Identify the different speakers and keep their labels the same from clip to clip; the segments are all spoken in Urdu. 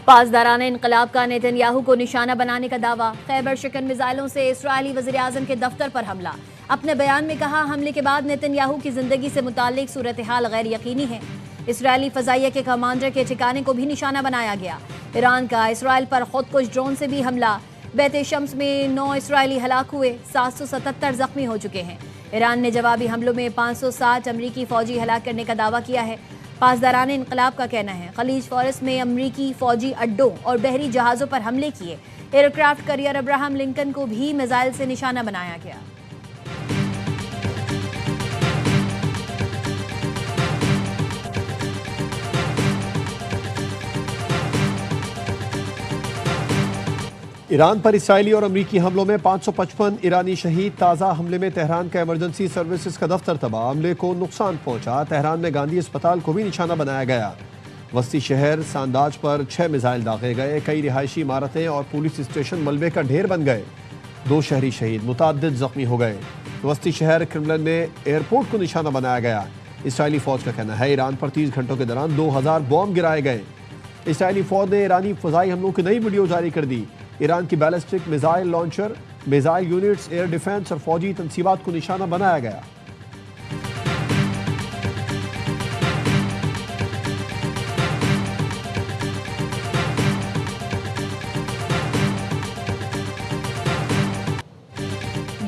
Speaker 1: پاسداران انقلاب کا نیتن یاہو کو نشانہ بنانے کا دعویٰ، خیبر شکن میزائلوں سے اسرائیلی وزیراعظم کے دفتر پر حملہ۔ اپنے بیان میں کہا، حملے کے بعد نیتن یاہو کی زندگی سے متعلق صورتحال غیر یقینی ہے۔ اسرائیلی فضائیہ کے کمانڈر کے ٹھکانے کو بھی نشانہ بنایا گیا۔ ایران کا اسرائیل پر خود کش ڈرون سے بھی حملہ، بیت شمس میں 9 اسرائیلی ہلاک ہوئے، 777 زخمی ہو چکے ہیں۔ ایران نے جوابی حملوں میں 560 امریکی فوجی ہلاک کرنے کا دعویٰ کیا ہے۔ پاسداران انقلاب کا کہنا ہے، خلیج فارس میں امریکی فوجی اڈوں اور بحری جہازوں پر حملے کیے۔ Aircraft carrier Abraham Lincoln کو بھی میزائل سے نشانہ بنایا گیا۔
Speaker 2: ایران پر اسرائیلی اور امریکی حملوں میں 555 ایرانی شہید۔ تازہ حملے میں تہران کا ایمرجنسی سروسز کا دفتر تباہ، عملے کو نقصان پہنچا۔ تہران میں گاندھی اسپتال کو بھی نشانہ بنایا گیا۔ وسطی شہر سانداج پر 6 میزائل داغے گئے، کئی رہائشی عمارتیں اور پولیس اسٹیشن ملبے کا ڈھیر بن گئے، 2 شہری شہید، متعدد زخمی ہو گئے۔ وسطی شہر کرملن میں ایئرپورٹ کو نشانہ بنایا گیا۔ اسرائیلی فوج کا کہنا ہے، ایران پر 30 گھنٹوں کے دوران 2000 بم گرائے گئے۔ اسرائیلی فوج نے ایرانی فضائی حملوں کی نئی ویڈیو جاری کر دی۔ ایران کی ballistic missile launcher, missile units, air defence اور فوجی تنصیبات کو نشانہ بنایا گیا۔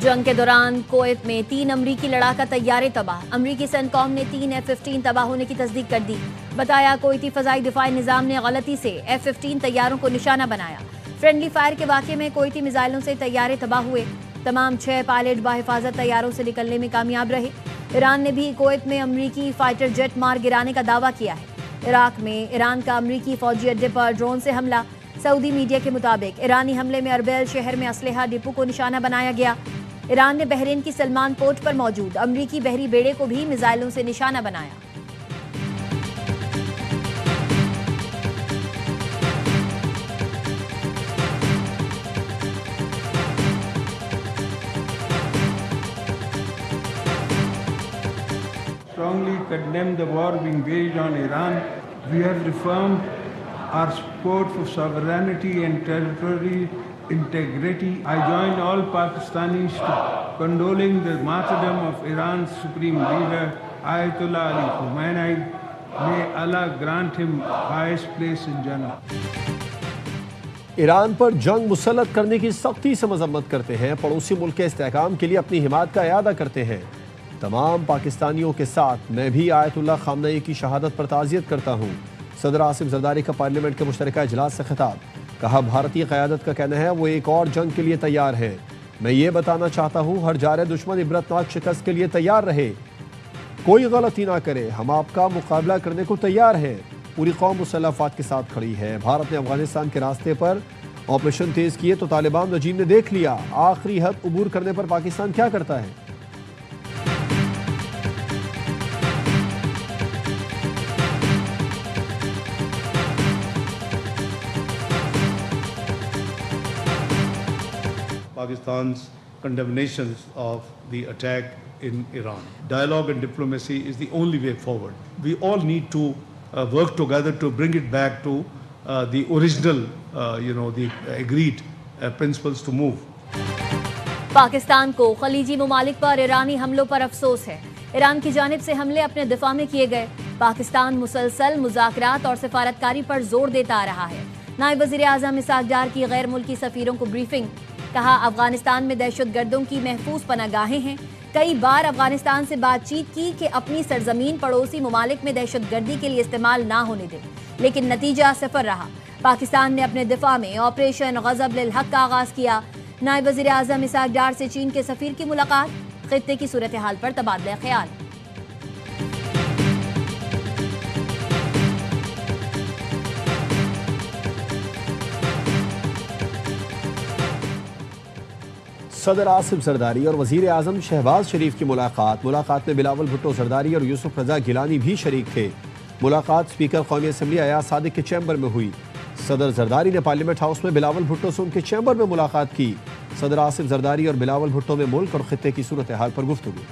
Speaker 1: جنگ کے دوران کویت میں 3 امریکی لڑاکا طیارے تباہ، امریکی سینٹکام نے 3 F-15 تباہ ہونے کی تصدیق کر دی۔ بتایا، کویتی فضائی دفاعی نظام نے غلطی سے F-15 طیاروں کو نشانہ بنایا۔ فرینڈلی فائر کے واقعے میں کویتی میزائلوں سے طیارے تباہ ہوئے، تمام 6 پائلٹ بحفاظت طیاروں سے نکلنے میں کامیاب رہے۔ ایران نے بھی کویت میں امریکی فائٹر جیٹ مار گرانے کا دعویٰ کیا ہے۔ عراق میں ایران کا امریکی فوجی اڈے پر ڈرون سے حملہ، سعودی میڈیا کے مطابق ایرانی حملے میں اربیل شہر میں اسلحہ ڈپو کو نشانہ بنایا گیا۔ ایران نے بحرین کی سلمان پورٹ پر موجود امریکی بحری بیڑے کو بھی میزائلوں سے نشانہ بنایا۔
Speaker 3: Strongly condemn the war being waged on Iran. We have reaffirmed our support for sovereignty and territorial integrity. I join all Pakistanis to condoling the martyrdom of Iran's supreme leader, Ayatollah Ali Khamenei. May Allah grant him highest place in Jannah.
Speaker 2: Iran پر جنگ مسلط کرنے کی سختی سے مذمت کرتے ہیں، پڑوسی ملک کے استحکام کے لیے اپنی حمایت کا اعادہ کرتے ہیں۔ تمام پاکستانیوں کے ساتھ میں بھی آیت اللہ خامنئی کی شہادت پر تعزیت کرتا ہوں۔ صدر آصف زرداری کا پارلیمنٹ کے مشترکہ اجلاس سے خطاب، کہا، بھارتی قیادت کا کہنا ہے وہ ایک اور جنگ کے لیے تیار ہے۔ میں یہ بتانا چاہتا ہوں، ہر جارح دشمن عبرتناک شکست کے لیے تیار رہے، کوئی غلطی نہ کرے، ہم آپ کا مقابلہ کرنے کو تیار ہیں۔ پوری قوم مسلح افواج کے ساتھ کھڑی ہے۔ بھارت نے افغانستان کے راستے پر آپریشن تیز کیے تو طالبان رجیم نے دیکھ لیا، آخری حد عبور کرنے پر پاکستان کیا کرتا ہے۔
Speaker 4: Pakistan's condemnations of the attack in Iran. Dialogue and diplomacy is the only way forward. We all need to work together to bring it back to the original, the agreed principles to move.
Speaker 1: Pakistan کو خلیجی ممالک پر ایرانی حملوں پر افسوس ہے۔ ایران کی جانب سے حملے اپنے دفاع میں کیے گئے۔ پاکستان مسلسل مذاکرات اور سفارتکاری پر زور دیتا آ رہا ہے۔ نائب وزیر اعظم اسحاق ڈار کی غیر ملکی سفیروں کو بریفنگ، کہا، افغانستان میں دہشت گردوں کی محفوظ پناہ گاہیں ہیں۔ کئی بار افغانستان سے بات چیت کی کہ اپنی سرزمین پڑوسی ممالک میں دہشت گردی کے لیے استعمال نہ ہونے دیں، لیکن نتیجہ صفر رہا۔ پاکستان نے اپنے دفاع میں آپریشن غضب للحق کا آغاز کیا۔ نائب وزیر اعظم اسحاق ڈار سے چین کے سفیر کی ملاقات، خطے کی صورتحال پر تبادلہ خیال۔
Speaker 2: صدر آصف زرداری اور وزیر اعظم شہباز شریف کی ملاقات میں بلاول بھٹو زرداری اور یوسف رضا گیلانی بھی شریک تھے۔ ملاقات اسپیکر قومی اسمبلی ایاز صادق کے چیمبر میں ہوئی۔ صدر زرداری نے پارلیمنٹ ہاؤس میں بلاول بھٹو سے ان کے چیمبر میں ملاقات کی۔ صدر آصف زرداری اور بلاول بھٹو میں ملک اور خطے کی صورتحال پر گفتگو۔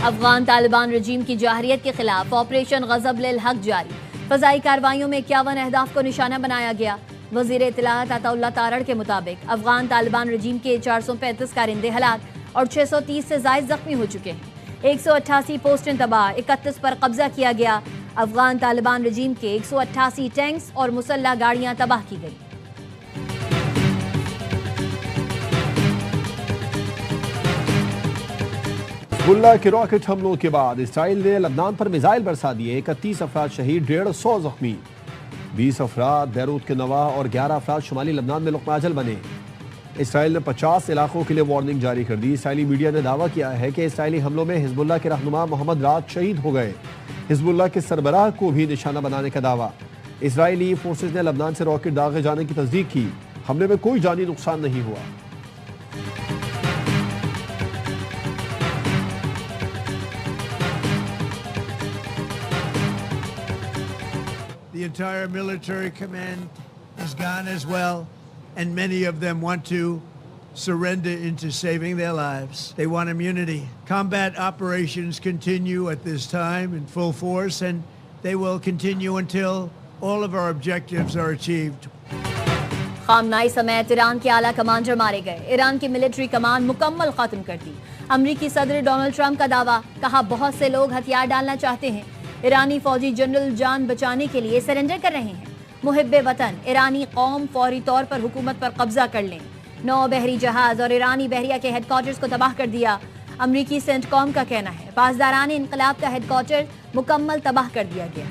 Speaker 1: افغان طالبان رجیم کی جارحیت کے خلاف آپریشن غضب للحق جاری، فضائی کارروائیوں میں 51 اہداف کو نشانہ بنایا گیا۔ وزیر اطلاعات عطا اللہ تارڑ کے مطابق افغان طالبان رجیم کے 435 کارندے ہلاک اور 630 سے زائد زخمی ہو چکے ہیں۔ 188 پوسٹیں تباہ، 31 پر قبضہ کیا گیا۔ افغان طالبان رجیم کے 188 ٹینکس اور مسلح گاڑیاں تباہ کی گئی۔
Speaker 2: حزب اللہ کے راکٹ حملوں کے بعد اسرائیل نے لبنان پر میزائل برسا دیے، 31 افراد شہید، 150 زخمی، 20 افراد بیروت کے نواح اور 11 افراد شمالی لبنان میں لقمہ اجل بنے۔ اسرائیل نے 50 علاقوں کے لیے وارننگ جاری کر دی۔ اسرائیلی میڈیا نے دعویٰ کیا ہے کہ اسرائیلی حملوں میں حزب اللہ کے رہنما محمد رات شہید ہو گئے۔ حزب اللہ کے سربراہ کو بھی نشانہ بنانے کا دعویٰ۔ اسرائیلی فورسز نے لبنان سے راکٹ داغے جانے کی تصدیق کی۔ حملے میں کوئی جانی نقصان نہیں ہوا۔
Speaker 5: The entire military command is gone as well, and many of them want to surrender into saving their lives. They want immunity. Combat operations continue at this time in full force, and they will continue until all of our objectives are achieved.
Speaker 1: خامنائی سمیت ایران کے اعلیٰ کمانڈر مارے گئے، ایران کی ملٹری کمان مکمل ختم کر دی۔ امریکی صدر ڈونلڈ ٹرمپ کا دعویٰ، کہا بہت سے لوگ ہتھیار ڈالنا چاہتے ہیں، ایرانی فوجی جنرل جان بچانے کے لیے سرنڈر کر رہے ہیں۔ محب وطن ایرانی قوم فوری طور پر حکومت پر قبضہ کر لیں۔ 9 بحری جہاز اور ایرانی بحریہ کے ہیڈ کوارٹرز کو تباہ کر دیا۔ امریکی سینٹ کام کا کہنا ہے پاسداران انقلاب کا ہیڈ کوارٹر مکمل تباہ کر دیا گیا۔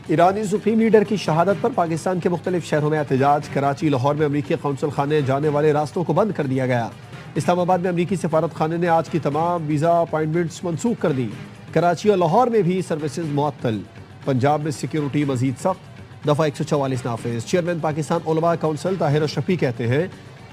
Speaker 2: ایرانی سپریم لیڈر کی شہادت پر پاکستان کے مختلف شہروں میں احتجاج۔ کراچی، لاہور میں امریکی قونصل خانے جانے والے راستوں کو بند کر دیا گیا۔ اسلام آباد میں امریکی سفارت خانے نے آج کی تمام ویزا اپائنٹمنٹس منسوخ کر دی۔ کراچی اور لاہور میں بھی سروسز معطل۔ پنجاب میں سیکیورٹی مزید سخت، دفعہ 144 نافذ۔ چیئرمین پاکستان علماء کونسل طاہر اشرفی کہتے ہیں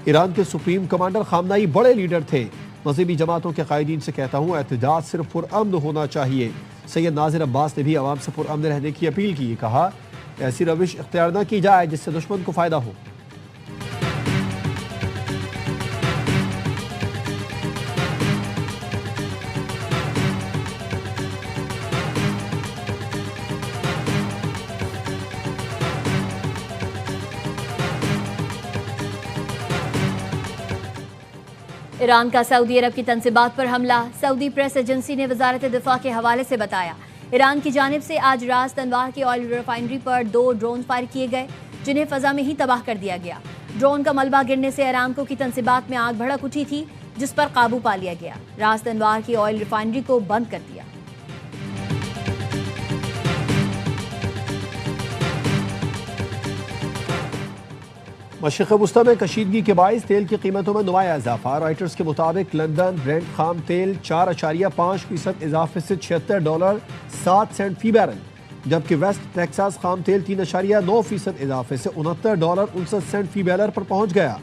Speaker 2: ایران کے سپریم کمانڈر خامنائی بڑے لیڈر تھے۔ مذہبی جماعتوں کے قائدین سے کہتا ہوں احتجاج صرف پرامن ہونا چاہیے۔ سید ناظر عباس نے بھی عوام سے پرامن رہنے کی اپیل کی، کہا ایسی روش اختیار نہ کی جائے جس سے دشمن کو فائدہ ہو۔
Speaker 1: ایران کا سعودی عرب کی تنصیبات پر حملہ، سعودی پریس ایجنسی نے وزارت دفاع کے حوالے سے بتایا ایران کی جانب سے آج راست انوار کی آئل ریفائنری پر 2 ڈرون فائر کیے گئے جنہیں فضا میں ہی تباہ کر دیا گیا۔ ڈرون کا ملبہ گرنے سے ایرامکو کی تنصیبات میں آگ بھڑک اٹھی تھی جس پر قابو پا لیا گیا۔ راست انوار کی آئل ریفائنری کو بند کر دیا۔
Speaker 2: مشرق وسطی میں کشیدگی کے باعث تیل کی قیمتوں میں نمایاں اضافہ۔ رائٹرز کے مطابق لندن برینٹ خام تیل 4.5% اضافے سے $76.07 فی بیرل، جبکہ ویسٹ ٹیکساس خام تیل 3.9% اضافے سے $69.69 فی بیرل پر پہنچ گیا۔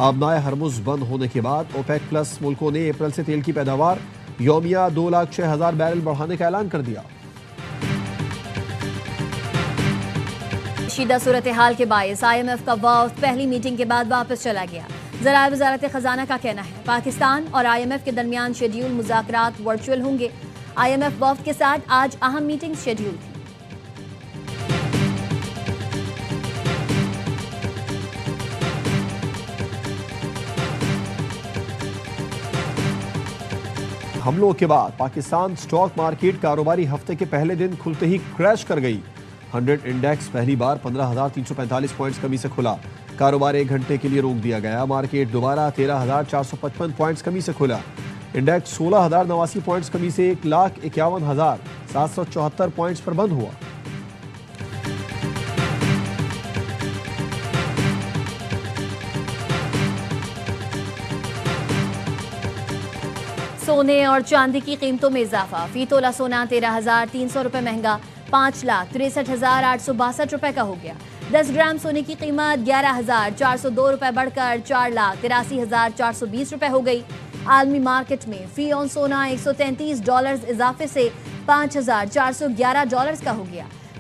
Speaker 2: آبنائے ہرمز بند ہونے کے بعد اوپیک پلس ملکوں نے اپریل سے تیل کی پیداوار یومیہ 2,06,000 بیرل بڑھانے کا اعلان کر دیا۔
Speaker 1: شیدہ صورتحال کے باعث IMF کا وفد پہلی میٹنگ کے بعد واپس چلا گیا۔ ذرائع وزارت خزانہ کا کہنا ہے پاکستان اور IMF کے درمیان شیڈیول مذاکرات ورچوئل ہوں گے۔ IMF وفد کے ساتھ آج اہم میٹنگ شیڈیول تھی۔
Speaker 2: حملوں کے بعد پاکستان سٹاک مارکیٹ کاروباری ہفتے کے پہلے دن کھلتے ہی کریش کر گئی۔ 100 انڈیکس پہلی بار 15,345 پوائنٹس کمی سے کھلا۔ کاروبار 1 گھنٹے کے لیے روک دیا گیا۔ مارکیٹ دوبارہ 13,455 پوائنٹس کمی سے کھلا۔ انڈیکس 16,089 پوائنٹس کمی سے 1,51,774 پوائنٹس پر بند ہوا۔
Speaker 1: سونے اور چاندی کی قیمتوں میں اضافہ، فی تولہ سونا 13,300 روپے مہنگا 5,63,862 روپے کا ہو گیا۔ 10 گرام سونے کی قیمت 11,402 روپے بڑھ کر 4,83,420 روپے ہو گئی۔ عالمی مارکیٹ میں فی اون سونا $133 اضافے سے $5,411 کا ہو گیا۔